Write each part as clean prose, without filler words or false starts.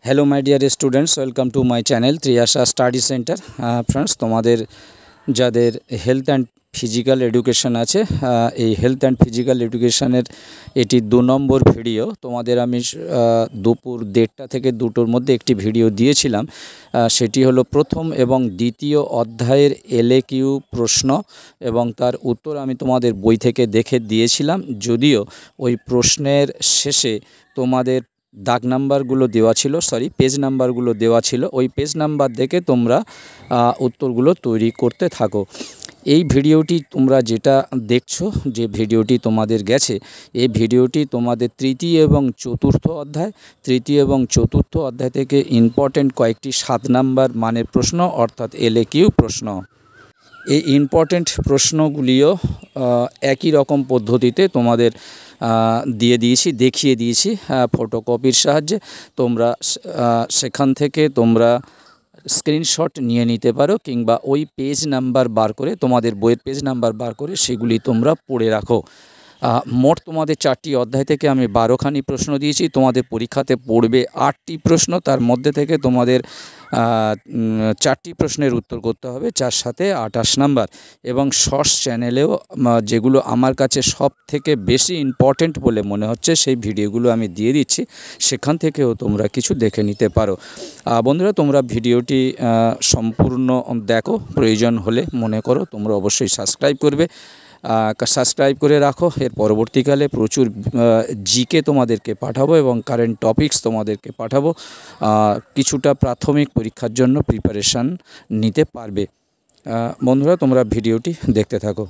Hello my dear students welcome to my channel Triyasha study centre friends तुम्हादेर जादेर health and physical education आछे health and physical एडुकेशनेर एटी 2 number video तुम्हादेर आमि दुपुर 1:30 থেকে 2টোর মধ্যে একটি ভিডিও দিয়েছিলাম সেটি হলো প্রথম এবং দ্বিতীয় অধ্যায়ের এলএকিউ প্রশ্ন এবং তার উত্তর আমি তোমাদের বই থেকে দেখে দিয়েছিলাম যদিও ওই প্রশ্নের শেষে তোমাদের দাগ নাম্বারগুলো দেওয়া ছিল পেজ নাম্বারগুলো দেওয়া ছিল ওই পেজ নাম্বার দেখে তোমরা উত্তরগুলো তৈরি করতে থাকো। এই ভিডিওটি তোমরা যেটা দেখছো যে ভিডিওটি তোমাদের গেছে এই ভিডিওটি তোমাদের তৃতীয় এবং চতুর্থ অধ্যায় থেকে ইম্পর্টেন্ট কয়েকটি 7 নাম্বার মানের প্রশ্ন অর্থাৎ এলএকিউ প্রশ্ন। এই ইম্পর্টেন্ট প্রশ্নগুলিও একই রকম পদ্ধতিতে তোমাদের দেখিয়ে দিয়েছি ফটোকপির সাহায্যে। তোমরা সেখান থেকে তোমরা স্ক্রিনশট নিয়ে নিতে পারো কিংবা ওই পেজ নাম্বার বার করে তোমাদের বইয়ের পেজ নাম্বার বার করে সেগুলি তোমরা পড়ে রাখো। মোট তোমাদের 4টি অধ্যায় থেকে আমি 12খানি প্রশ্ন দিয়েছি। তোমাদের পরীক্ষাতে পড়বে 8টি প্রশ্ন, তার মধ্যে থেকে তোমাদের 4টি প্রশ্নের উত্তর করতে হবে, 4 সাথে 28 নাম্বার। এবং শর্টস চ্যানেলেও যেগুলো আমার কাছে সব থেকে বেশি ইম্পর্টেন্ট বলে মনে হচ্ছে সেই ভিডিওগুলো আমি দিয়ে দিচ্ছি, সেখান থেকেও তোমরা কিছু দেখে নিতে পারো। বন্ধুরা তোমরা ভিডিওটি সম্পূর্ণ দেখো, প্রয়োজন হলে মনে করো তোমরা অবশ্যই সাবস্ক্রাইব করবে, সাবস্ক্রাইব করে রাখো। এর পরবর্তীকালে প্রচুর জিকে তোমাদেরকে পাঠাবো এবং কারেন্ট টপিকস তোমাদেরকে পাঠাবো, কিছুটা প্রাথমিক পরীক্ষার জন্য প্রিপারেশান নিতে পারবে। বন্ধুরা তোমরা ভিডিওটি দেখতে থাকো।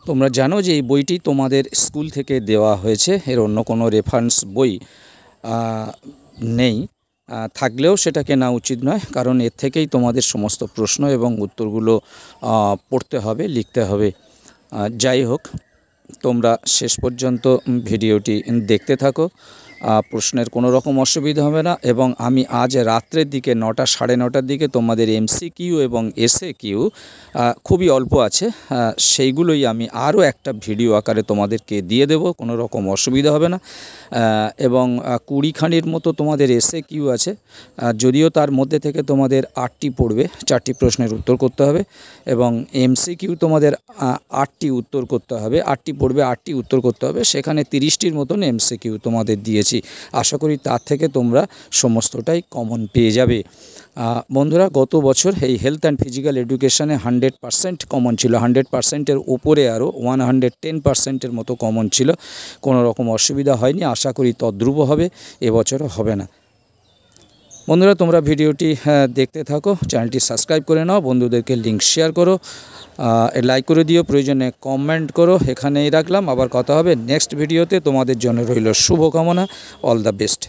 তোমরা জানো যে এই বইটি তোমাদের স্কুল থেকে দেওয়া হয়েছে, এর অন্য কোনো রেফারেন্স বই নেই। থাকলেও সেটা কেনা উচিত নয়, কারণ এর থেকেই তোমাদের সমস্ত প্রশ্ন এবং উত্তরগুলো পড়তে হবে, লিখতে হবে। যাই হোক, তোমরা শেষ পর্যন্ত ভিডিওটি দেখতে থাকো, প্রশ্নের কোনো রকম অসুবিধা হবে না। এবং আমি আজ রাত্রের দিকে 9টা সাড়ে 9টার দিকে তোমাদের MCQ এবং SAQ খুবই অল্প আছে, সেইগুলোই আমি আরও একটা ভিডিও আকারে তোমাদেরকে দিয়ে দেব, কোনো রকম অসুবিধা হবে না। এবং 20খানির মতো তোমাদের SAQ আছে, যদিও তার মধ্যে থেকে তোমাদের 8টি পড়বে, 4টি প্রশ্নের উত্তর করতে হবে। এবং MCQ তোমাদের 8টি উত্তর করতে হবে, 8টি পড়বে, 8টি উত্তর করতে হবে। সেখানে 30টির মতন MCQ তোমাদের দিয়েছি। আশা করি তার থেকে তোমরা সমস্তটাই কমন পেয়ে যাবে। বন্ধুরা, গত বছর এই হেলথ অ্যান্ড ফিজিক্যাল এডুকেশানে 100% কমন ছিল, 100%-এর ওপরে আরও 110%-এর মতো কমন ছিল। কোনো রকম অসুবিধা হয়নি, আশা করি তদ্রূপ হবে, এবছরও হবে না। বন্ধুরা, তোমরা ভিডিওটি দেখতে থাকো, চ্যানেলটি সাবস্ক্রাইব করে নাও, বন্ধুদেরকে লিঙ্ক শেয়ার করো, লাইক করে দিও, প্রয়োজনে কমেন্ট করো। এখানেই রাখলাম, আবার কথা হবে নেক্সট ভিডিওতে। তোমাদের জন্য রইল শুভকামনা, অল দ্য বেস্ট।